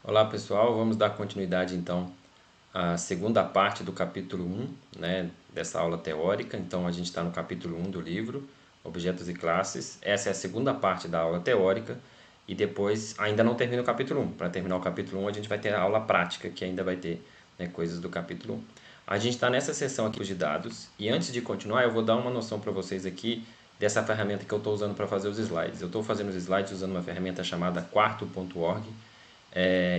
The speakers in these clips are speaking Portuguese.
Olá pessoal, vamos dar continuidade então à segunda parte do capítulo 1, né, dessa aula teórica. Então a gente está no capítulo 1 do livro, Objetos e Classes. Essa é a segunda parte da aula teórica e depois ainda não termina o capítulo 1. Para terminar o capítulo 1 a gente vai ter a aula prática, que ainda vai ter, né, coisas do capítulo 1. A gente está nessa seção aqui de dados e antes de continuar eu vou dar uma noção para vocês aqui dessa ferramenta que eu estou usando para fazer os slides. Eu estou fazendo os slides usando uma ferramenta chamada quarto.org,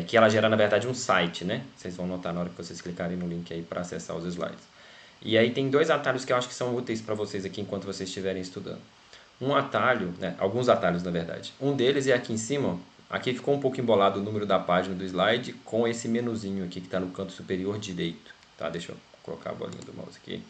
que ela gera na verdade um site, né? Vocês vão notar na hora que vocês clicarem no link aí para acessar os slides. E aí tem dois atalhos que eu acho que são úteis para vocês aqui enquanto vocês estiverem estudando. Um atalho, né, alguns atalhos na verdade. Um deles é aqui em cima, ó. Aqui ficou um pouco embolado o número da página do slide com esse menuzinho aqui que está no canto superior direito. Tá? Deixa eu colocar a bolinha do mouse aqui.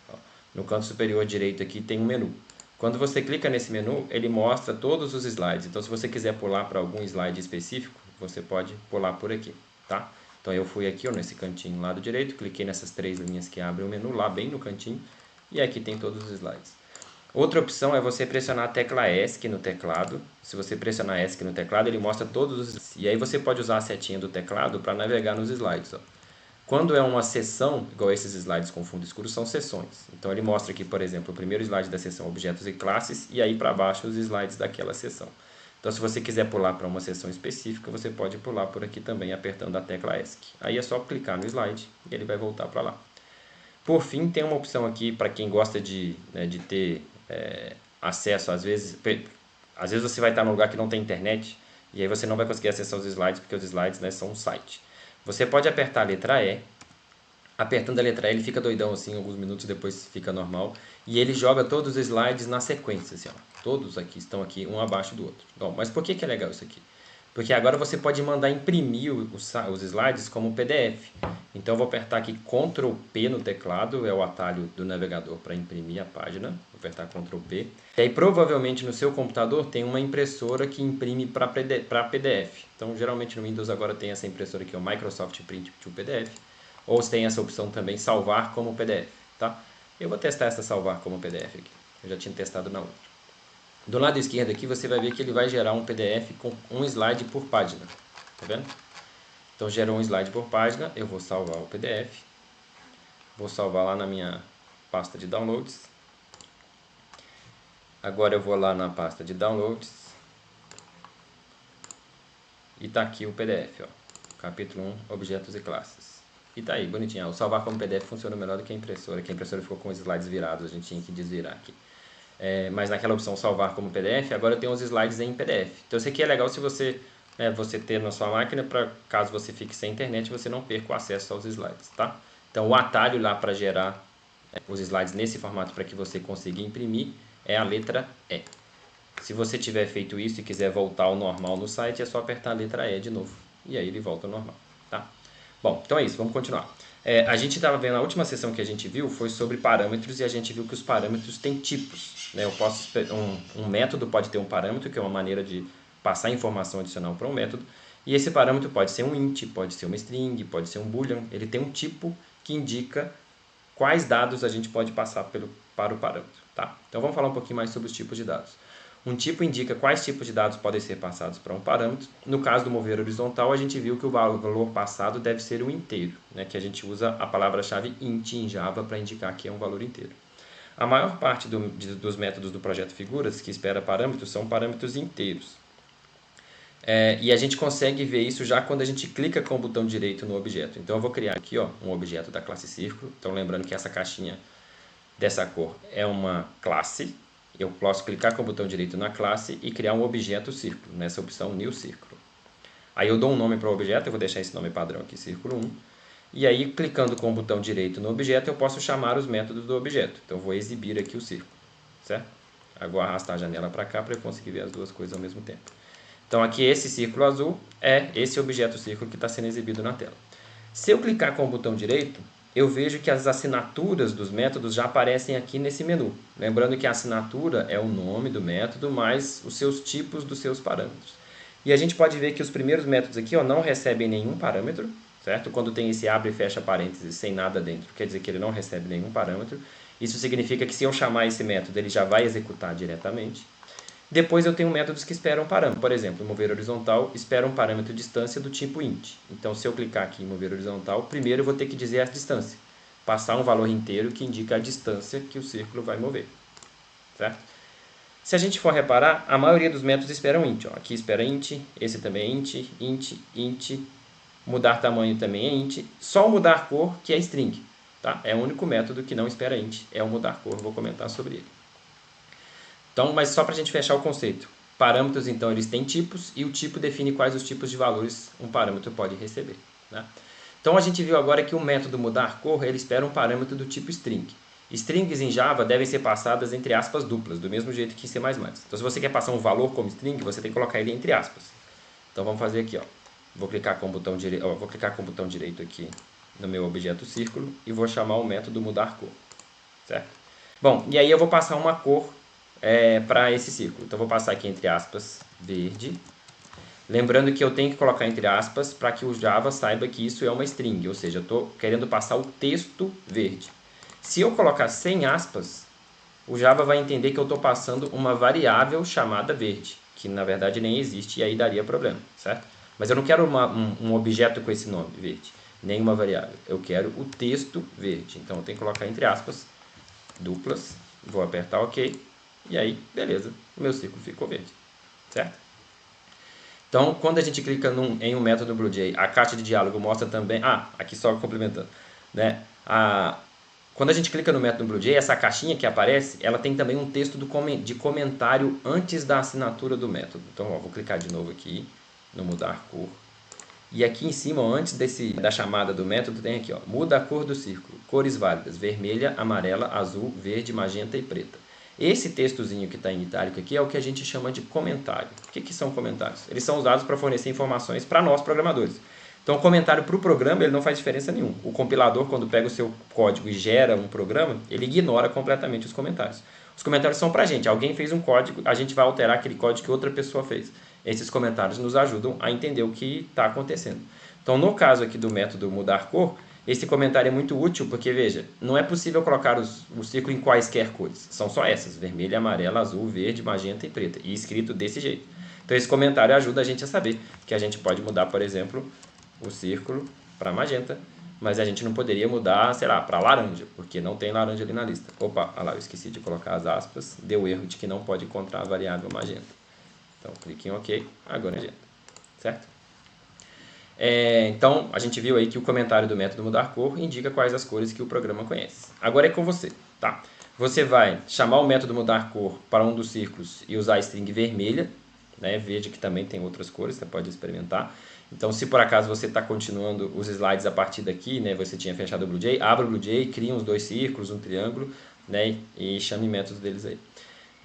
Ó, no canto superior direito aqui tem um menu. Quando você clica nesse menu, ele mostra todos os slides. Então, se você quiser pular para algum slide específico, você pode pular por aqui, tá? Então, eu fui aqui, ó, nesse cantinho lado direito, cliquei nessas três linhas que abrem o menu, lá bem no cantinho, e aqui tem todos os slides. Outra opção é você pressionar a tecla ESC no teclado. Se você pressionar ESC no teclado, ele mostra todos os slides. E aí você pode usar a setinha do teclado para navegar nos slides, ó. Quando é uma seção, igual esses slides com fundo escuro, são seções. Então ele mostra aqui, por exemplo, o primeiro slide da seção Objetos e Classes e aí para baixo os slides daquela seção. Então se você quiser pular para uma seção específica, você pode pular por aqui também apertando a tecla ESC. Aí é só clicar no slide e ele vai voltar para lá. Por fim, tem uma opção aqui para quem gosta de ter acesso, às vezes você vai estar num lugar que não tem internet e aí você não vai conseguir acessar os slides porque os slides, né, são um site. Você pode apertar a letra E. Apertando a letra E, ele fica doidão assim, alguns minutos depois fica normal. E ele joga todos os slides na sequência, assim, ó. Todos aqui estão aqui, um abaixo do outro. Bom, mas por que é legal isso aqui? Porque agora você pode mandar imprimir os slides como PDF. Então eu vou apertar aqui Ctrl P no teclado, é o atalho do navegador para imprimir a página. Vou apertar Ctrl P. E aí provavelmente no seu computador tem uma impressora que imprime para PDF. Então geralmente no Windows agora tem essa impressora aqui, o Microsoft Print to PDF. Ou se tem essa opção também, salvar como PDF, tá? Eu vou testar essa salvar como PDF aqui. Eu já tinha testado na outra. Do lado esquerdo aqui você vai ver que ele vai gerar um PDF com um slide por página. Tá vendo? Então gerou um slide por página, eu vou salvar o PDF. Vou salvar lá na minha pasta de downloads. Agora eu vou lá na pasta de downloads. E tá aqui o PDF, ó. Capítulo 1, Objetos e Classes. E tá aí, bonitinho. O salvar como PDF funciona melhor do que a impressora ficou com os slides virados, a gente tinha que desvirar aqui. Mas naquela opção salvar como PDF, agora tem os slides em PDF. Então isso aqui é legal se você ter na sua máquina, para caso você fique sem internet, você não perca o acesso aos slides, tá? Então o atalho lá para gerar os slides nesse formato para que você consiga imprimir é a letra E. Se você tiver feito isso e quiser voltar ao normal no site, é só apertar a letra E de novo. E aí ele volta ao normal, tá? Bom, então é isso, vamos continuar. A gente estava vendo, a última sessão que a gente viu foi sobre parâmetros e a gente viu que os parâmetros têm tipos, né? Um método pode ter um parâmetro, que é uma maneira de passar informação adicional para um método, e esse parâmetro pode ser um int, pode ser uma string, pode ser um boolean, ele tem um tipo que indica quais dados a gente pode passar para o parâmetro, tá? Então vamos falar um pouquinho mais sobre os tipos de dados. Um tipo indica quais tipos de dados podem ser passados para um parâmetro. No caso do mover horizontal, a gente viu que o valor passado deve ser um inteiro, né? Que a gente usa a palavra-chave int em Java para indicar que é um valor inteiro. A maior parte dos métodos do projeto Figuras, que espera parâmetros, são parâmetros inteiros. E a gente consegue ver isso já quando a gente clica com o botão direito no objeto. Então eu vou criar aqui, ó, um objeto da classe círculo. Então lembrando que essa caixinha dessa cor é uma classe. Eu posso clicar com o botão direito na classe e criar um objeto círculo, nessa opção New Círculo. Aí eu dou um nome para o objeto, eu vou deixar esse nome padrão aqui, círculo 1. E aí, clicando com o botão direito no objeto, eu posso chamar os métodos do objeto. Então, eu vou exibir aqui o círculo, certo? Agora, vou arrastar a janela para cá para eu conseguir ver as duas coisas ao mesmo tempo. Então, aqui esse círculo azul é esse objeto círculo que está sendo exibido na tela. Se eu clicar com o botão direito, eu vejo que as assinaturas dos métodos já aparecem aqui nesse menu. Lembrando que a assinatura é o nome do método mais os seus tipos dos seus parâmetros. E a gente pode ver que os primeiros métodos aqui, ó, não recebem nenhum parâmetro, certo? Quando tem esse abre e fecha parênteses sem nada dentro, quer dizer que ele não recebe nenhum parâmetro. Isso significa que se eu chamar esse método, ele já vai executar diretamente. Depois eu tenho métodos que esperam parâmetro. Por exemplo, mover horizontal espera um parâmetro de distância do tipo int. Então, se eu clicar aqui em mover horizontal, primeiro eu vou ter que dizer a distância. Passar um valor inteiro que indica a distância que o círculo vai mover. Certo? Se a gente for reparar, a maioria dos métodos esperam int. Ó. Aqui espera int, esse também é int, int, int. Mudar tamanho também é int. Só o mudar cor que é string. Tá? É o único método que não espera int, é o mudar cor. Vou comentar sobre ele. Então, mas só para a gente fechar o conceito. Parâmetros, então, eles têm tipos e o tipo define quais os tipos de valores um parâmetro pode receber. Né? Então, a gente viu agora que o método mudar cor, ele espera um parâmetro do tipo string. Strings em Java devem ser passadas entre aspas duplas, do mesmo jeito que em C++. Então, se você quer passar um valor como string, você tem que colocar ele entre aspas. Então, vamos fazer aqui. Ó. Vou clicar com o botão direito aqui no meu objeto círculo e vou chamar o método mudar cor. Certo? Bom, e aí eu vou passar uma cor para esse círculo. Então, vou passar aqui entre aspas, verde. Lembrando que eu tenho que colocar entre aspas para que o Java saiba que isso é uma string, ou seja, eu estou querendo passar o texto verde. Se eu colocar sem aspas, o Java vai entender que eu estou passando uma variável chamada verde, que na verdade nem existe e aí daria problema, certo? Mas eu não quero um objeto com esse nome, verde, nem uma variável. Eu quero o texto verde. Então, eu tenho que colocar entre aspas, duplas, vou apertar OK, e aí, beleza, o meu círculo ficou verde, certo? Então, quando a gente clica em um método BlueJay, a caixa de diálogo mostra também... aqui só complementando, né? Quando a gente clica no método BlueJay, essa caixinha que aparece, ela tem também um texto de comentário antes da assinatura do método. Então, ó, vou clicar de novo aqui no mudar cor. E aqui em cima, ó, antes da chamada do método, tem aqui, ó, muda a cor do círculo. Cores válidas, vermelha, amarela, azul, verde, magenta e preta. Esse textozinho que está em itálico aqui é o que a gente chama de comentário. O que são comentários? Eles são usados para fornecer informações para nós programadores. Então, o comentário para o programa ele não faz diferença nenhuma. O compilador, quando pega o seu código e gera um programa, ele ignora completamente os comentários. Os comentários são para a gente. Alguém fez um código, a gente vai alterar aquele código que outra pessoa fez. Esses comentários nos ajudam a entender o que está acontecendo. Então, no caso aqui do método mudar cor, esse comentário é muito útil porque, veja, não é possível colocar o círculo em quaisquer cores. São só essas, vermelha, amarela, azul, verde, magenta e preta. E escrito desse jeito. Então, esse comentário ajuda a gente a saber que a gente pode mudar, por exemplo, o círculo para magenta, mas a gente não poderia mudar, sei lá, para laranja, porque não tem laranja ali na lista. Opa, olha lá, eu esqueci de colocar as aspas, deu erro de que não pode encontrar a variável magenta. Então, clique em OK, agora é magenta, certo? Então, a gente viu aí que o comentário do método mudar cor indica quais as cores que o programa conhece. Agora é com você, tá? Você vai chamar o método mudar cor para um dos círculos e usar a string vermelha, né? Veja que também tem outras cores, você pode experimentar. Então, se por acaso você está continuando os slides a partir daqui, né? Você tinha fechado o BlueJay, abra o BlueJay, cria uns dois círculos, um triângulo, né? E chame métodos deles aí.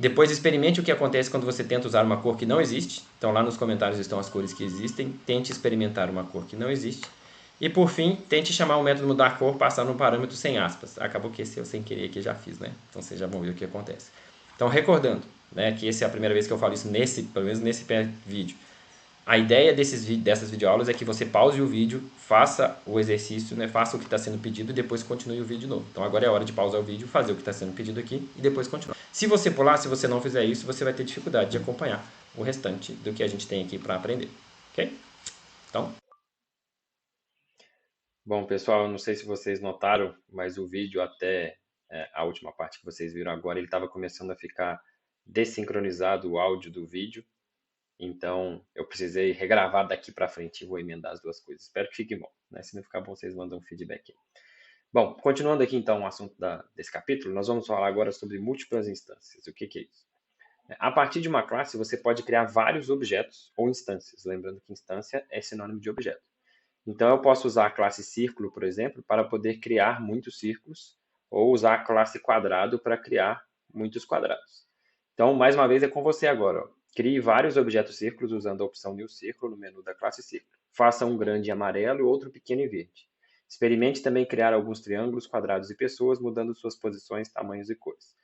Depois experimente o que acontece quando você tenta usar uma cor que não existe. Então lá nos comentários estão as cores que existem. Tente experimentar uma cor que não existe. E por fim, tente chamar o método mudar cor passando um parâmetro sem aspas. Acabou que esse eu sem querer aqui já fiz, né? Então vocês já vão ver o que acontece. Então recordando, né, que essa é a primeira vez que eu falo isso pelo menos nesse vídeo. A ideia dessas videoaulas é que você pause o vídeo, faça o exercício, né, faça o que está sendo pedido e depois continue o vídeo de novo. Então agora é a hora de pausar o vídeo, fazer o que está sendo pedido aqui e depois continuar. Se você pular, se você não fizer isso, você vai ter dificuldade de acompanhar o restante do que a gente tem aqui para aprender. Ok? Então... Bom, pessoal, eu não sei se vocês notaram, mas o vídeo até a última parte que vocês viram agora, ele estava começando a ficar desincronizado o áudio do vídeo. Então, eu precisei regravar daqui para frente e vou emendar as duas coisas. Espero que fique bom, né? Se não ficar bom, vocês mandam um feedback. Bom, continuando aqui então o assunto desse capítulo, nós vamos falar agora sobre múltiplas instâncias. O que é isso? A partir de uma classe, você pode criar vários objetos ou instâncias. Lembrando que instância é sinônimo de objeto. Então, eu posso usar a classe círculo, por exemplo, para poder criar muitos círculos, ou usar a classe quadrado para criar muitos quadrados. Então, mais uma vez, é com você agora. Ó. Crie vários objetos círculos usando a opção New Círculo no menu da classe círculo. Faça um grande em amarelo e outro pequeno em verde. Experimente também criar alguns triângulos, quadrados e pessoas, mudando suas posições, tamanhos e cores.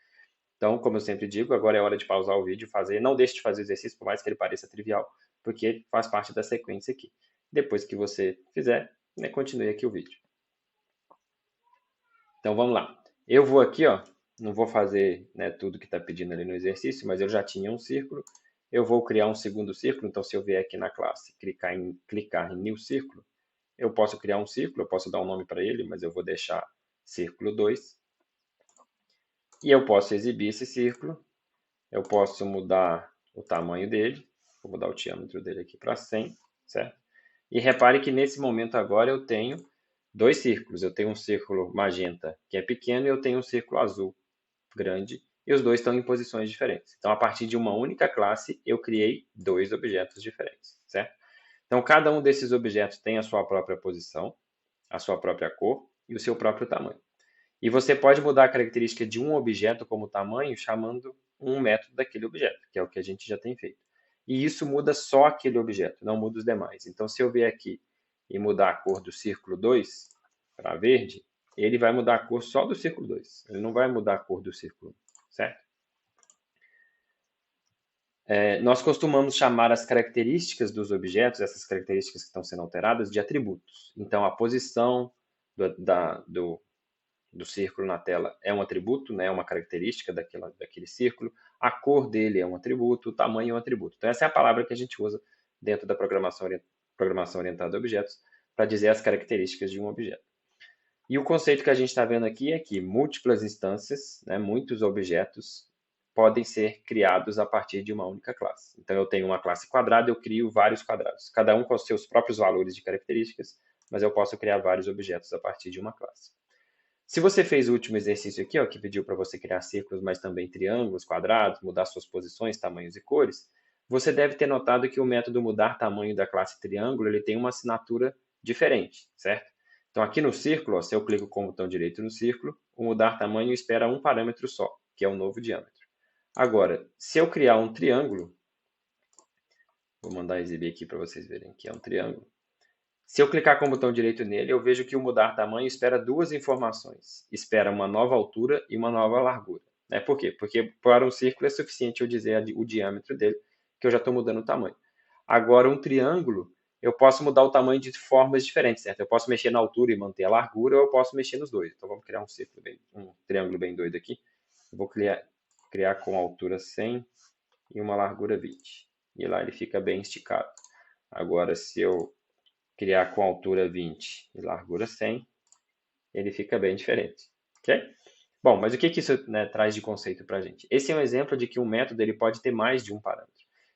Então, como eu sempre digo, agora é hora de pausar o vídeo e fazer. Não deixe de fazer o exercício, por mais que ele pareça trivial, porque faz parte da sequência aqui. Depois que você fizer, né, continue aqui o vídeo. Então, vamos lá. Eu vou aqui, ó, não vou fazer, né, tudo que está pedindo ali no exercício, mas eu já tinha um círculo. Eu vou criar um segundo círculo, então se eu vier aqui na classe clicar em New Círculo, eu posso criar um círculo, eu posso dar um nome para ele, mas eu vou deixar círculo 2. E eu posso exibir esse círculo, eu posso mudar o tamanho dele, vou mudar o diâmetro dele aqui para 100, certo? E repare que nesse momento agora eu tenho dois círculos. Eu tenho um círculo magenta que é pequeno e eu tenho um círculo azul grande, e os dois estão em posições diferentes. Então, a partir de uma única classe, eu criei dois objetos diferentes, certo? Então, cada um desses objetos tem a sua própria posição, a sua própria cor e o seu próprio tamanho. E você pode mudar a característica de um objeto como tamanho chamando um método daquele objeto, que é o que a gente já tem feito. E isso muda só aquele objeto, não muda os demais. Então, se eu vier aqui e mudar a cor do círculo 2 para verde, ele vai mudar a cor só do círculo 2. Ele não vai mudar a cor do círculo 1, certo? Nós costumamos chamar as características dos objetos, essas características que estão sendo alteradas, de atributos. Então, a posição do círculo na tela é um atributo, né, uma característica daquele círculo. A cor dele é um atributo, o tamanho é um atributo. Então, essa é a palavra que a gente usa dentro da programação orientada a objetos para dizer as características de um objeto. E o conceito que a gente está vendo aqui é que múltiplas instâncias, né, muitos objetos, podem ser criados a partir de uma única classe. Então, eu tenho uma classe quadrada, eu crio vários quadrados, cada um com os seus próprios valores de características, mas eu posso criar vários objetos a partir de uma classe. Se você fez o último exercício aqui, ó, que pediu para você criar círculos, mas também triângulos, quadrados, mudar suas posições, tamanhos e cores, você deve ter notado que o método mudar tamanho da classe triângulo ele tem uma assinatura diferente, certo? Então, aqui no círculo, ó, se eu clico com o botão direito no círculo, o mudar tamanho espera um parâmetro só, que é o novo diâmetro. Agora, se eu criar um triângulo, vou mandar exibir aqui para vocês verem que é um triângulo. Se eu clicar com o botão direito nele, eu vejo que o mudar tamanho espera duas informações. Espera uma nova altura e uma nova largura. Por quê? Porque para um círculo é suficiente eu dizer o diâmetro dele, que eu já estou mudando o tamanho. Agora, um triângulo, eu posso mudar o tamanho de formas diferentes, certo? Eu posso mexer na altura e manter a largura, ou eu posso mexer nos dois. Então, vamos criar um triângulo bem doido aqui. Eu vou criar com altura 100 e uma largura 20. E lá ele fica bem esticado. Agora, se eu criar com altura 20 e largura 100, ele fica bem diferente, ok? Bom, mas o que isso, né, traz de conceito para a gente? Esse é um exemplo de que um método ele pode ter mais de um parâmetro.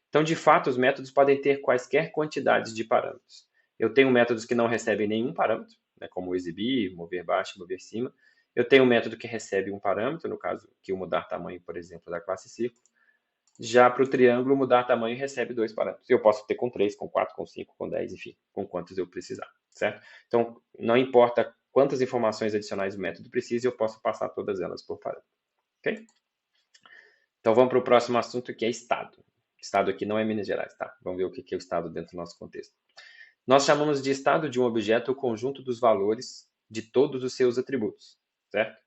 Então, de fato, os métodos podem ter quaisquer quantidades de parâmetros. Eu tenho métodos que não recebem nenhum parâmetro, né, como exibir, mover baixo, mover cima. Eu tenho um método que recebe um parâmetro, no caso, que o mudar tamanho, por exemplo, da classe círculo. Já para o triângulo, mudar tamanho recebe dois parâmetros. Eu posso ter com 3, com 4, com 5, com 10, enfim, com quantos eu precisar, certo? Então, não importa quantas informações adicionais o método precisa, eu posso passar todas elas por parâmetro, ok? Então, vamos para o próximo assunto, que é estado. Estado aqui não é Minas Gerais, tá? Vamos ver o que é o estado dentro do nosso contexto. Nós chamamos de estado de um objeto o conjunto dos valores de todos os seus atributos, certo?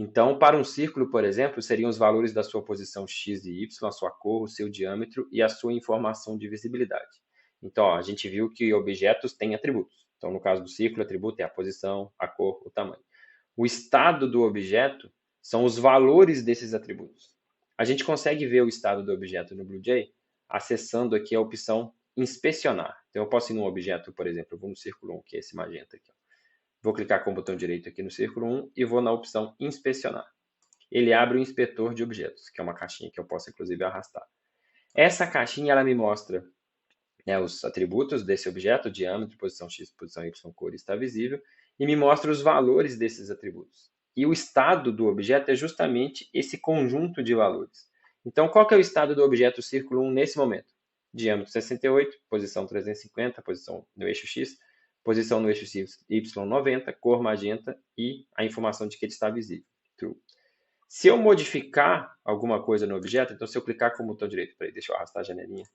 Então, para um círculo, por exemplo, seriam os valores da sua posição x e y, a sua cor, o seu diâmetro e a sua informação de visibilidade. Então, ó, a gente viu que objetos têm atributos. Então, no caso do círculo, o atributo é a posição, a cor, o tamanho. O estado do objeto são os valores desses atributos. A gente consegue ver o estado do objeto no BlueJ acessando aqui a opção inspecionar. Então, eu posso ir num objeto, por exemplo, eu vou no círculo 1, que é esse magenta aqui. Vou clicar com o botão direito aqui no círculo 1 e vou na opção inspecionar. Ele abre o inspetor de objetos, que é uma caixinha que eu posso inclusive arrastar. Essa caixinha ela me mostra, né, os atributos desse objeto, diâmetro, posição x, posição y, cor está visível, e me mostra os valores desses atributos. E o estado do objeto é justamente esse conjunto de valores. Então, qual que é o estado do objeto círculo 1 nesse momento? Diâmetro 68, posição 350, posição no eixo x, posição no eixo Y 90, cor magenta e a informação de que ele está visível, true. Se eu modificar alguma coisa no objeto, então se eu clicar com o botão direito, peraí, deixa eu arrastar a janelinha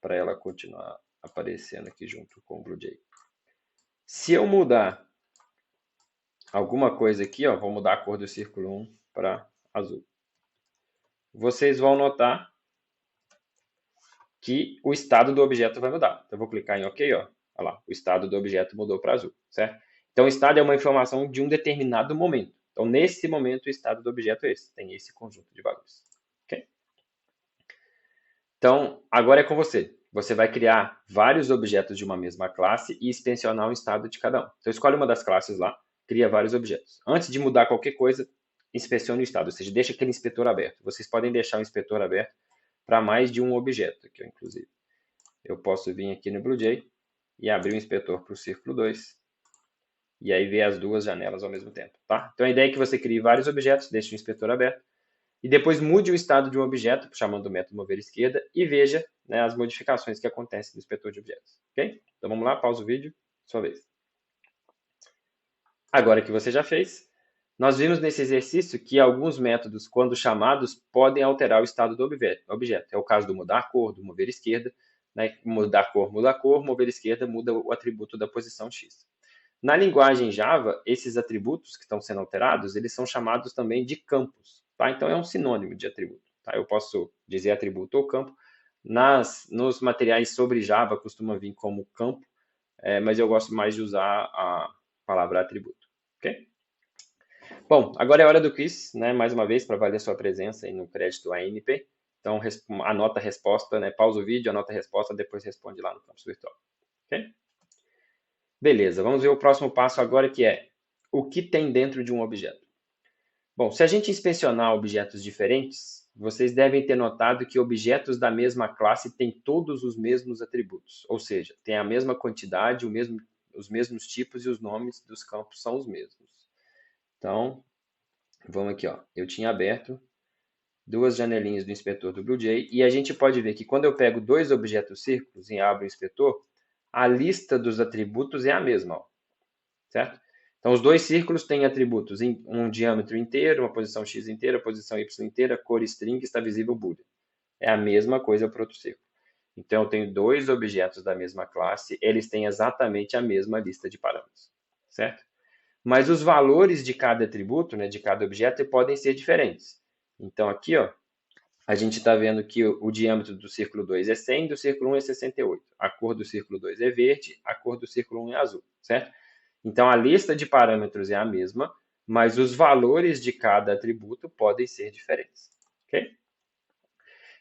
para ela continuar aparecendo aqui junto com o BlueJ. Se eu mudar alguma coisa aqui, ó, vou mudar a cor do círculo 1 para azul. Vocês vão notar que o estado do objeto vai mudar. Então, eu vou clicar em OK, ó. Olha lá, o estado do objeto mudou para azul, certo? Então, o estado é uma informação de um determinado momento. Então, nesse momento, o estado do objeto é esse, tem esse conjunto de valores. Okay? Então, agora é com você. Você vai criar vários objetos de uma mesma classe e inspecionar o estado de cada um. Então, escolhe uma das classes lá, cria vários objetos. Antes de mudar qualquer coisa, inspecione o estado, ou seja, deixa aquele inspetor aberto. Vocês podem deixar o inspetor aberto para mais de um objeto, aqui, inclusive. Eu posso vir aqui no BlueJ e abrir o inspetor para o círculo 2 e aí ver as duas janelas ao mesmo tempo, tá? Então, a ideia é que você crie vários objetos, deixe o inspetor aberto, e depois mude o estado de um objeto, chamando o método mover esquerda, e veja, né, as modificações que acontecem no inspetor de objetos, ok? Então, vamos lá, pausa o vídeo, sua vez. Agora que você já fez, nós vimos nesse exercício que alguns métodos, quando chamados, podem alterar o estado do objeto. É o caso do mudar cor, do mover esquerda, né? Mudar cor, mover esquerda, muda o atributo da posição X. Na linguagem Java, esses atributos que estão sendo alterados, eles são chamados também de campos. Tá? Então, é um sinônimo de atributo. Tá? Eu posso dizer atributo ou campo. Nos materiais sobre Java, costuma vir como campo, mas eu gosto mais de usar a palavra atributo. Ok? Bom, agora é a hora do quiz, né? Mais uma vez, para valer a sua presença aí no crédito ANP. Então, anota a resposta, né? Pausa o vídeo, anota a resposta, depois responde lá no campus virtual. Ok? Beleza, vamos ver o próximo passo agora, que é o que tem dentro de um objeto. Bom, se a gente inspecionar objetos diferentes, vocês devem ter notado que objetos da mesma classe têm todos os mesmos atributos, ou seja, tem a mesma quantidade, os mesmos tipos e os nomes dos campos são os mesmos. Então, vamos aqui, ó. Eu tinha aberto duas janelinhas do inspetor do BlueJ e a gente pode ver que quando eu pego dois objetos círculos e abro o inspetor, a lista dos atributos é a mesma, ó, certo? Então, os dois círculos têm atributos, um diâmetro inteiro, uma posição x inteira, posição y inteira, cor string, está visível boolean. É a mesma coisa para o outro círculo. Então, eu tenho dois objetos da mesma classe, eles têm exatamente a mesma lista de parâmetros, certo? Mas os valores de cada atributo, né, de cada objeto, podem ser diferentes. Então, aqui, ó, a gente está vendo que o diâmetro do círculo 2 é 100, do círculo 1 é 68. A cor do círculo 2 é verde, a cor do círculo 1 é azul, certo? Então, a lista de parâmetros é a mesma, mas os valores de cada atributo podem ser diferentes. Okay?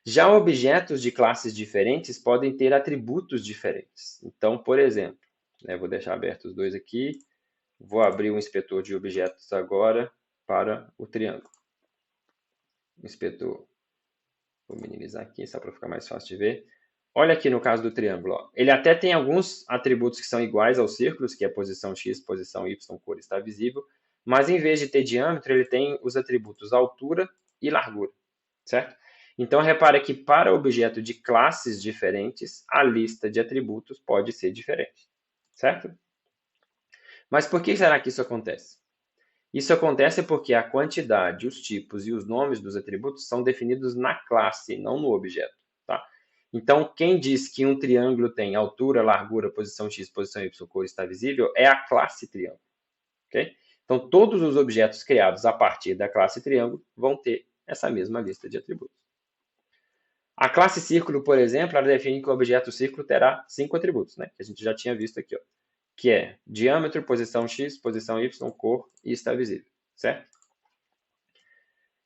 Já objetos de classes diferentes podem ter atributos diferentes. Então, por exemplo, né, vou deixar abertos os dois aqui, vou abrir um inspetor de objetos agora para o triângulo. Inspetor, vou minimizar aqui só para ficar mais fácil de ver. Olha aqui no caso do triângulo, ó. Ele até tem alguns atributos que são iguais aos círculos, que é posição x, posição y, cor está visível, mas em vez de ter diâmetro, ele tem os atributos altura e largura, certo? Então, repara que para objeto de classes diferentes, a lista de atributos pode ser diferente, certo? Mas por que será que isso acontece? Isso acontece porque a quantidade, os tipos e os nomes dos atributos são definidos na classe, não no objeto, tá? Então, quem diz que um triângulo tem altura, largura, posição x, posição y, cor está visível, é a classe triângulo. Okay? Então, todos os objetos criados a partir da classe triângulo vão ter essa mesma lista de atributos. A classe círculo, por exemplo, ela define que o objeto círculo terá 5 atributos, né? Que a gente já tinha visto aqui, ó, que é diâmetro, posição x, posição y, cor e está visível, certo?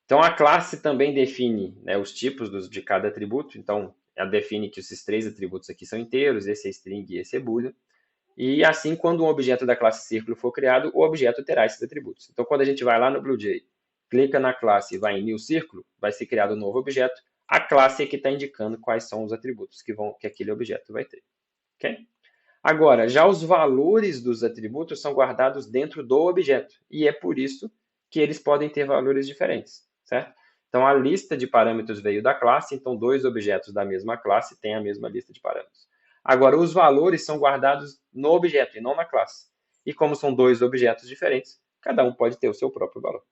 Então, a classe também define, né, os tipos de cada atributo. Então, ela define que esses 3 atributos aqui são inteiros, esse é string e esse é boolean. E assim, quando um objeto da classe círculo for criado, o objeto terá esses atributos. Então, quando a gente vai lá no BlueJ, clica na classe e vai em New Círculo, vai ser criado um novo objeto. A classe é que está indicando quais são os atributos que aquele objeto vai ter. Ok? Agora, já os valores dos atributos são guardados dentro do objeto. E é por isso que eles podem ter valores diferentes, certo? Então, a lista de parâmetros veio da classe, então dois objetos da mesma classe têm a mesma lista de parâmetros. Agora, os valores são guardados no objeto e não na classe. E como são dois objetos diferentes, cada um pode ter o seu próprio valor.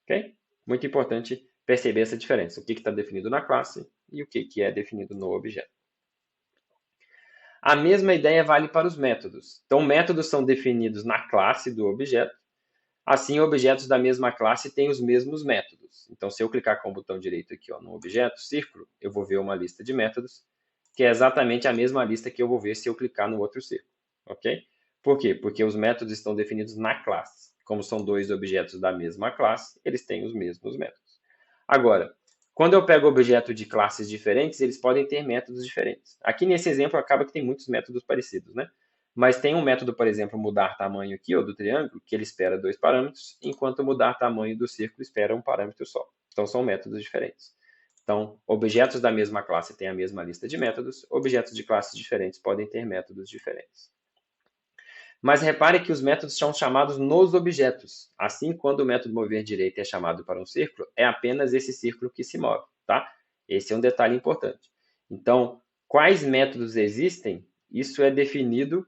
Ok? Muito importante perceber essa diferença. O que está definido na classe e o que é definido no objeto. A mesma ideia vale para os métodos. Então, métodos são definidos na classe do objeto. Assim, objetos da mesma classe têm os mesmos métodos. Então, se eu clicar com o botão direito aqui, ó, no objeto, círculo, eu vou ver uma lista de métodos, que é exatamente a mesma lista que eu vou ver se eu clicar no outro círculo. Ok? Por quê? Porque os métodos estão definidos na classe. como são dois objetos da mesma classe, eles têm os mesmos métodos. Agora, quando eu pego objeto de classes diferentes, eles podem ter métodos diferentes. Aqui nesse exemplo acaba que tem muitos métodos parecidos, né? Mas tem um método, por exemplo, mudar tamanho aqui, ó, do triângulo, que ele espera 2 parâmetros, enquanto mudar tamanho do círculo espera um parâmetro só. Então são métodos diferentes. Então, objetos da mesma classe têm a mesma lista de métodos, objetos de classes diferentes podem ter métodos diferentes. Mas repare que os métodos são chamados nos objetos. Assim, quando o método mover direito é chamado para um círculo, é apenas esse círculo que se move, tá? Esse é um detalhe importante. Então, quais métodos existem? Isso é definido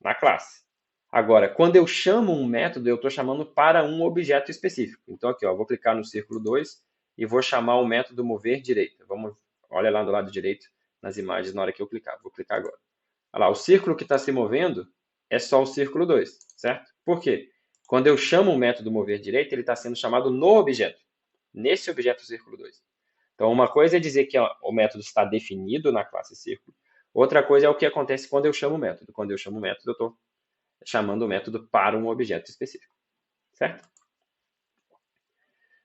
na classe. Agora, quando eu chamo um método, eu estou chamando para um objeto específico. Então, aqui, ó, vou clicar no círculo 2 e vou chamar o método mover direita. Olha lá do lado direito nas imagens na hora que eu clicar. Vou clicar agora. Olha lá, o círculo que está se movendo é só o círculo 2, certo? Por quê? Quando eu chamo o método mover direita, ele está sendo chamado no objeto, nesse objeto círculo 2. Então, uma coisa é dizer que o método está definido na classe círculo, outra coisa é o que acontece quando eu chamo o método. Quando eu chamo o método, eu estou chamando o método para um objeto específico, certo?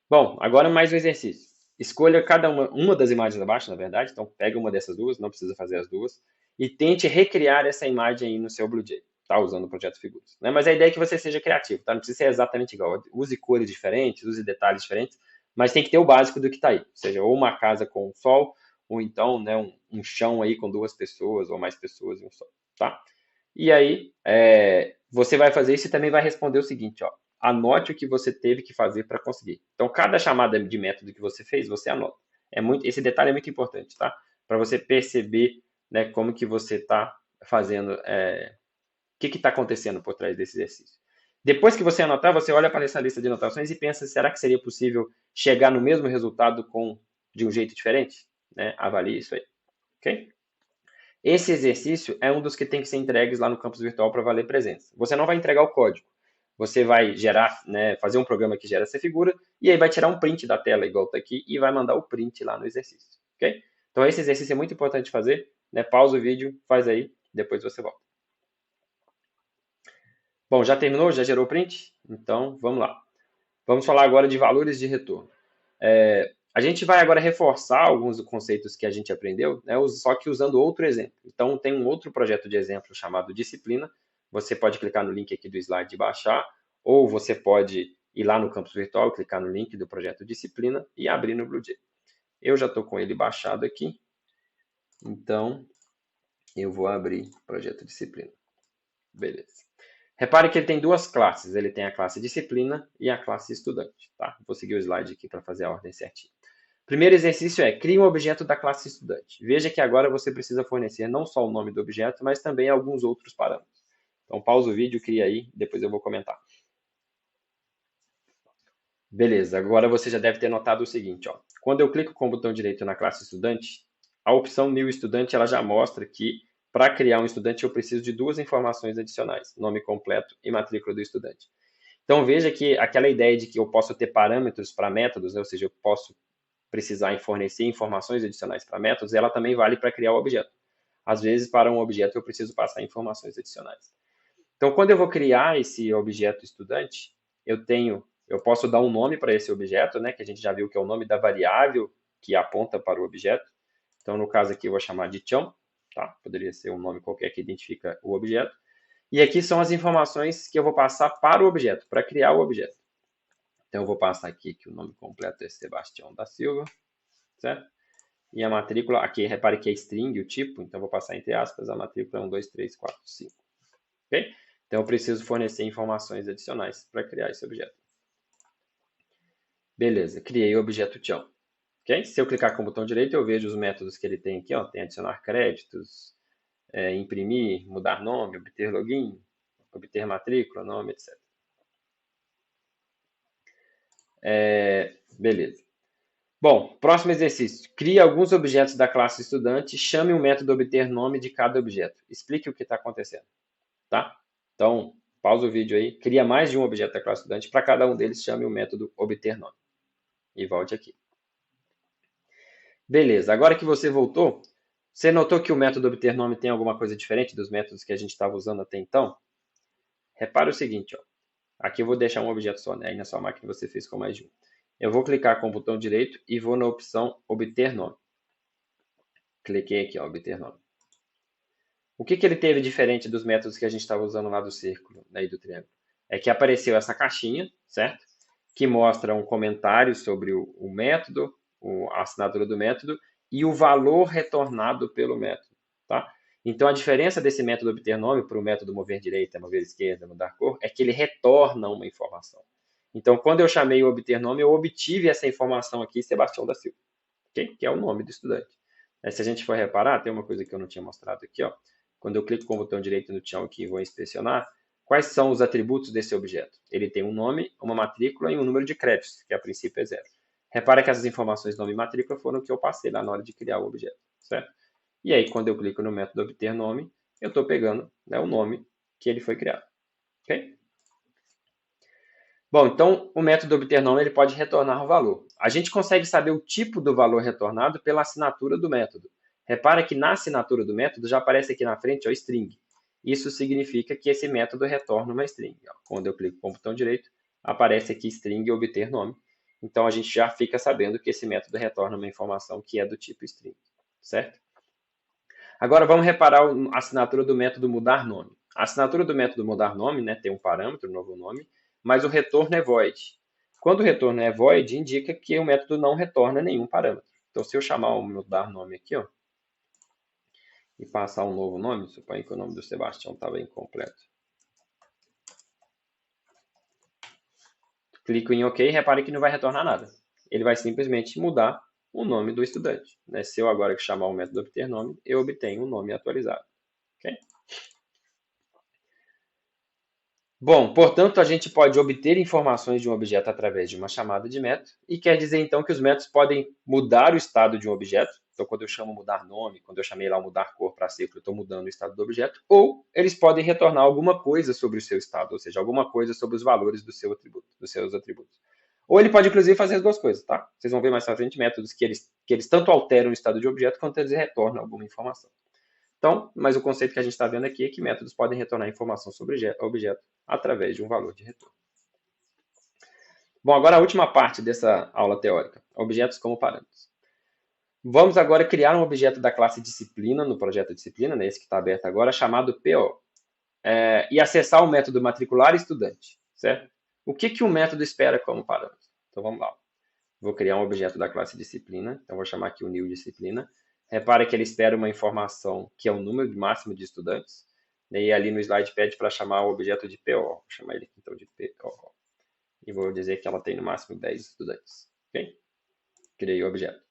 Bom, agora mais um exercício. Escolha cada uma das imagens abaixo, na verdade, então pega uma dessas duas, não precisa fazer as duas, e tente recriar essa imagem aí no seu BlueJ, tá? Usando o projeto Figuras. Né? Mas a ideia é que você seja criativo, tá? Não precisa ser exatamente igual. Use cores diferentes, use detalhes diferentes, mas tem que ter o básico do que está aí. Ou seja, ou uma casa com um sol, ou então, né, um chão aí com 2 pessoas, ou mais pessoas e um sol, tá? E aí, você vai fazer isso e também vai responder o seguinte, ó. Anote o que você teve que fazer para conseguir. Então, cada chamada de método que você fez, você anota. Esse detalhe é muito importante, tá? Para você perceber, né, como que você está fazendo, o que está acontecendo por trás desse exercício. Depois que você anotar, você olha para essa lista de anotações e pensa, será que seria possível chegar no mesmo resultado de um jeito diferente? Né? Avalie isso aí, ok? Esse exercício é um dos que tem que ser entregues lá no campus virtual para valer presença. Você não vai entregar o código. Você vai gerar, né, fazer um programa que gera essa figura e aí vai tirar um print da tela, igual está aqui, e vai mandar o print lá no exercício, ok? Então esse exercício é muito importante fazer, né? Pausa o vídeo, faz aí, depois você volta. Bom, já terminou? Já gerou o print? Então, vamos lá. Vamos falar agora de valores de retorno. A gente vai agora reforçar alguns dos conceitos que a gente aprendeu, né, só que usando outro exemplo. Então, tem um outro projeto de exemplo chamado Disciplina. Você pode clicar no link aqui do slide e baixar, ou você pode ir lá no campus virtual, clicar no link do projeto Disciplina e abrir no BlueJ. Eu já estou com ele baixado aqui, então eu vou abrir o projeto Disciplina. Beleza. Repare que ele tem duas classes. Ele tem a classe Disciplina e a classe Estudante. Tá? Vou seguir o slide aqui para fazer a ordem certinha. Primeiro exercício é, crie um objeto da classe Estudante. Veja que agora você precisa fornecer não só o nome do objeto, mas também alguns outros parâmetros. Então, pausa o vídeo, cria aí, depois eu vou comentar. Beleza, agora você já deve ter notado o seguinte, ó. Quando eu clico com o botão direito na classe Estudante, a opção New Estudante ela já mostra que para criar um estudante eu preciso de 2 informações adicionais, nome completo e matrícula do estudante. Então veja que aquela ideia de que eu posso ter parâmetros para métodos, né, ou seja, eu posso precisar em fornecer informações adicionais para métodos, ela também vale para criar o objeto. Às vezes, para um objeto, eu preciso passar informações adicionais. Então, quando eu vou criar esse objeto estudante, eu posso dar um nome para esse objeto, né, que a gente já viu que é o nome da variável que aponta para o objeto. Então, no caso aqui, eu vou chamar de chão, tá? Poderia ser um nome qualquer que identifica o objeto. E aqui são as informações que eu vou passar para o objeto, para criar o objeto. Então, eu vou passar aqui que o nome completo é Sebastião da Silva, certo? E a matrícula, aqui, repare que é string, o tipo, então eu vou passar entre aspas, a matrícula é 1, 2, 3, 4, 5. Ok? Então, eu preciso fornecer informações adicionais para criar esse objeto. Beleza, criei o objeto chão. Okay? Se eu clicar com o botão direito, eu vejo os métodos que ele tem aqui. Ó, tem adicionar créditos, imprimir, mudar nome, obter login, obter matrícula, nome, etc. Beleza. Bom, próximo exercício. Crie alguns objetos da classe estudante e chame o método obter nome de cada objeto. Explique o que está acontecendo. Tá? Então, pausa o vídeo aí. Cria mais de um objeto da classe estudante. Para cada um deles, chame o método obter nome. E volte aqui. Beleza. Agora que você voltou, você notou que o método obter nome tem alguma coisa diferente dos métodos que a gente estava usando até então? Repara o seguinte, ó. Aqui eu vou deixar um objeto só, né? Aí na sua máquina você fez com mais de um. Eu vou clicar com o botão direito e vou na opção obter nome. Cliquei aqui, ó, obter nome. O que ele teve diferente dos métodos que a gente estava usando lá do círculo, né, e do triângulo? É que apareceu essa caixinha, certo? Que mostra um comentário sobre o método, a assinatura do método e o valor retornado pelo método, tá? Então, a diferença desse método obter nome para o método mover direita, mover esquerda, mudar cor, é que ele retorna uma informação. Então, quando eu chamei o obter nome, eu obtive essa informação aqui, Sebastião da Silva, okay? Que é o nome do estudante. Se a gente for reparar, tem uma coisa que eu não tinha mostrado aqui, ó. Quando eu clico com o botão direito no chão aqui e vou inspecionar, quais são os atributos desse objeto? Ele tem um nome, uma matrícula e um número de créditos, que a princípio é 0. Repara que essas informações nome e matrícula foram o que eu passei lá na hora de criar o objeto, certo? E aí, quando eu clico no método obter nome, eu estou pegando, né, o nome que ele foi criado, ok? Bom, então o método obter nome ele pode retornar o valor. A gente consegue saber o tipo do valor retornado pela assinatura do método. Repara que na assinatura do método já aparece aqui na frente o string. Isso significa que esse método retorna uma string. Quando eu clico com o botão direito, aparece aqui string obter nome. Então a gente já fica sabendo que esse método retorna uma informação que é do tipo string, certo? Agora vamos reparar a assinatura do método mudar nome. A assinatura do método mudar nome, né, tem um parâmetro, um novo nome, mas o retorno é void. Quando o retorno é void, indica que o método não retorna nenhum parâmetro. Então, se eu chamar o mudar nome aqui, ó, e passar um novo nome, suponho que o nome do Sebastião estava incompleto. Clico em OK e repare que não vai retornar nada. Ele vai simplesmente mudar o nome do estudante, né? Se eu agora chamar o método obter nome, eu obtenho um nome atualizado. Okay? Bom, portanto, a gente pode obter informações de um objeto através de uma chamada de método, e quer dizer então que os métodos podem mudar o estado de um objeto. Então, quando eu chamo mudar nome, quando eu chamei lá mudar cor para círculo, eu estou mudando o estado do objeto, ou eles podem retornar alguma coisa sobre o seu estado, ou seja, alguma coisa sobre os valores do seu atributo, dos seus atributos. Ou ele pode, inclusive, fazer as duas coisas, tá? Vocês vão ver mais pra frente métodos que eles tanto alteram o estado de objeto, quanto eles retornam alguma informação. Então, mas o conceito que a gente está vendo aqui é que métodos podem retornar informação sobre o objeto através de um valor de retorno. Bom, agora a última parte dessa aula teórica, objetos como parâmetros. Vamos agora criar um objeto da classe disciplina, no projeto disciplina, né, esse que está aberto agora, chamado PO, e acessar o método matricular estudante, certo? O que o método espera como parâmetro? Então, vamos lá. Vou criar um objeto da classe disciplina, então vou chamar aqui o new disciplina. Repara que ele espera uma informação que é o número máximo de estudantes, e ali no slide pede para chamar o objeto de PO. Vou chamar ele aqui então de PO. E vou dizer que ela tem no máximo 10 estudantes. Ok? Criei o objeto.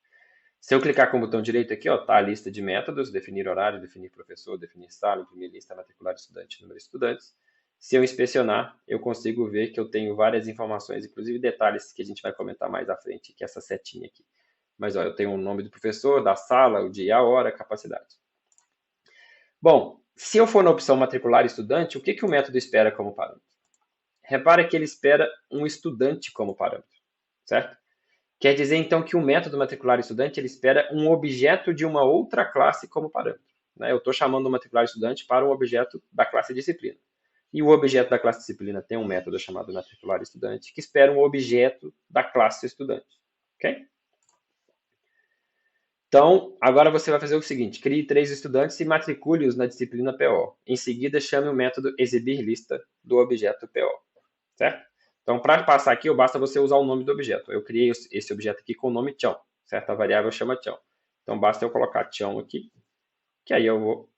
Se eu clicar com o botão direito aqui, ó, tá a lista de métodos, definir horário, definir professor, definir sala, imprimir lista, matricular estudante, número de estudantes. Se eu inspecionar, eu consigo ver que eu tenho várias informações, inclusive detalhes que a gente vai comentar mais à frente, que é essa setinha aqui. Mas ó, eu tenho o nome do professor, da sala, o dia, a hora, a capacidade. Bom, se eu for na opção matricular estudante, o que o método espera como parâmetro? Repara que ele espera um estudante como parâmetro, certo? Quer dizer, então, que o método matricular estudante ele espera um objeto de uma outra classe como parâmetro. Né? Eu estou chamando o matricular estudante para um objeto da classe disciplina. E o objeto da classe disciplina tem um método chamado matricular estudante que espera um objeto da classe estudante. Ok? Então, agora você vai fazer o seguinte, crie 3 estudantes e matricule-os na disciplina PO. Em seguida, chame o método exibir lista do objeto PO. Certo? Então, para passar aqui, basta você usar o nome do objeto. Eu criei esse objeto aqui com o nome Tião, certo? A variável chama Tião. Então, basta eu colocar Tião aqui, que aí eu vou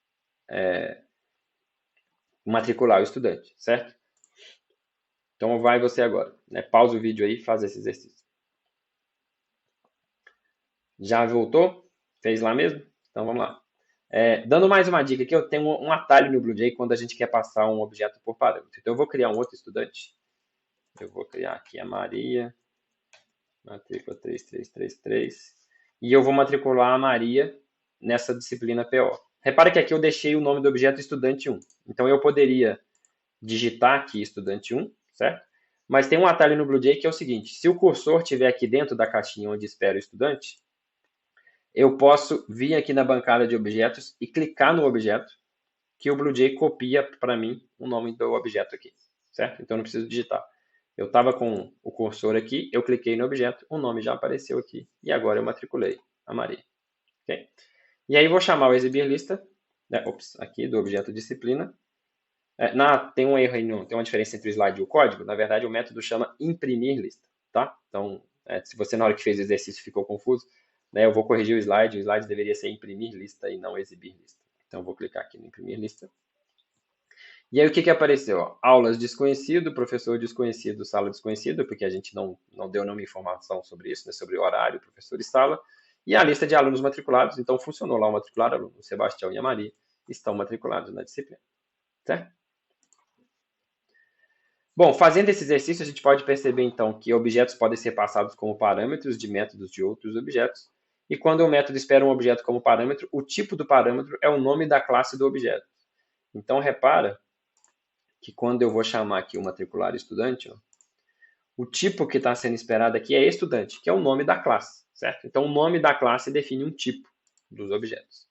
matricular o estudante, certo? Então, vai você agora. Né? Pausa o vídeo aí e faz esse exercício. Já voltou? Fez lá mesmo? Então, vamos lá. Dando mais uma dica aqui, eu tenho um atalho no BlueJ quando a gente quer passar um objeto por parâmetro. Então, eu vou criar um outro estudante. Eu vou criar aqui a Maria, matrícula 3333, e eu vou matricular a Maria nessa disciplina PO. Repara que aqui eu deixei o nome do objeto estudante 1. Então, eu poderia digitar aqui estudante 1, certo? Mas tem um atalho no BlueJ que é o seguinte, se o cursor estiver aqui dentro da caixinha onde espera o estudante, eu posso vir aqui na bancada de objetos e clicar no objeto, que o BlueJ copia para mim o nome do objeto aqui, certo? Então eu não preciso digitar. Eu estava com o cursor aqui, eu cliquei no objeto, o nome já apareceu aqui. E agora eu matriculei a Maria. Okay? E aí vou chamar o exibir lista, né, aqui do objeto disciplina. Tem um erro aí, tem uma diferença entre o slide e o código. Na verdade, o método chama imprimir lista, tá? Então, se você na hora que fez o exercício ficou confuso, né, eu vou corrigir o slide deveria ser imprimir lista e não exibir lista. Então, eu vou clicar aqui no imprimir lista. E aí, o que apareceu? Ó, aulas desconhecido, professor desconhecido, sala desconhecida, porque a gente não deu nenhuma informação sobre isso, né, sobre o horário, professor e sala. E a lista de alunos matriculados, então funcionou lá o matriculado aluno. O Sebastião e a Maria estão matriculados na disciplina, certo? Bom, fazendo esse exercício, a gente pode perceber, então, que objetos podem ser passados como parâmetros de métodos de outros objetos. E quando o método espera um objeto como parâmetro, o tipo do parâmetro é o nome da classe do objeto. Então, repara que quando eu vou chamar aqui o matricular estudante, ó, o tipo que está sendo esperado aqui é estudante, que é o nome da classe, certo? Então, o nome da classe define um tipo dos objetos.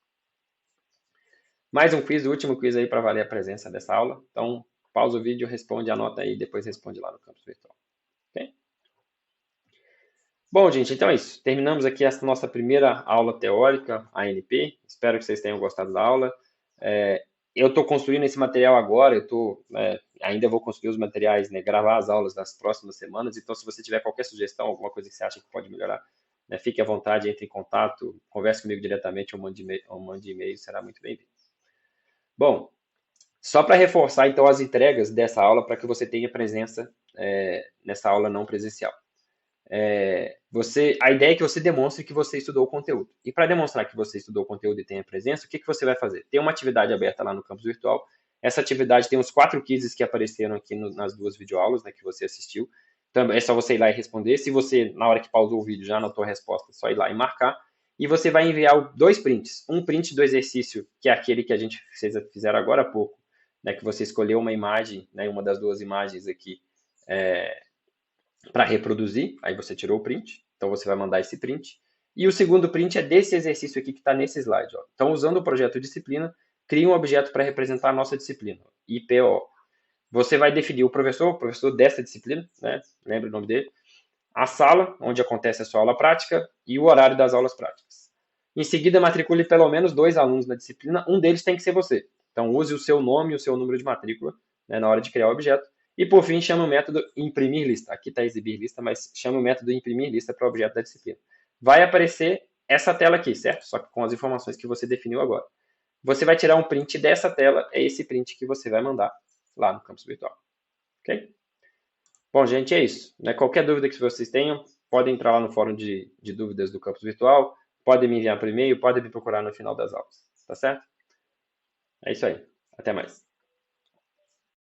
Mais um quiz, o último quiz aí para valer a presença dessa aula. Então, pausa o vídeo, responde, anota aí, depois responde lá no campus virtual. Ok? Bom, gente, então é isso. Terminamos aqui essa nossa primeira aula teórica, ANP. Espero que vocês tenham gostado da aula. Eu estou construindo esse material agora, ainda vou construir os materiais, né, gravar as aulas nas próximas semanas. Então, se você tiver qualquer sugestão, alguma coisa que você acha que pode melhorar, né, fique à vontade, entre em contato, converse comigo diretamente ou mande e-mail, será muito bem-vindo. Bom, só para reforçar, então, as entregas dessa aula para que você tenha presença nessa aula não presencial. A ideia é que você demonstre que você estudou o conteúdo. E para demonstrar que você estudou o conteúdo e tenha presença, o que você vai fazer? Tem uma atividade aberta lá no campus virtual. Essa atividade tem os 4 quizzes que apareceram aqui nas 2 videoaulas, né, que você assistiu. Então, é só você ir lá e responder. Se você, na hora que pausou o vídeo, já anotou a resposta, é só ir lá e marcar. E você vai enviar 2 prints. Um print do exercício, que é aquele que a gente fizeram agora há pouco, né, que você escolheu uma imagem, né, uma das 2 imagens aqui, para reproduzir, aí você tirou o print, então você vai mandar esse print. E o segundo print é desse exercício aqui que está nesse slide. Ó. Então, usando o projeto disciplina, cria um objeto para representar a nossa disciplina, IPO. Você vai definir o professor dessa disciplina, né? Lembra o nome dele, a sala, onde acontece a sua aula prática, e o horário das aulas práticas. Em seguida, matricule pelo menos 2 alunos na disciplina, um deles tem que ser você. Então, use o seu nome e o seu número de matrícula, né, na hora de criar o objeto. E, por fim, chama o método imprimir lista. Aqui está exibir lista, mas chama o método imprimir lista para o objeto da disciplina. Vai aparecer essa tela aqui, certo? Só que com as informações que você definiu agora. Você vai tirar um print dessa tela, é esse print que você vai mandar lá no campus virtual. Ok? Bom, gente, é isso. Né? Qualquer dúvida que vocês tenham, podem entrar lá no fórum de dúvidas do campus virtual, podem me enviar por e-mail, podem me procurar no final das aulas. Tá certo? É isso aí. Até mais.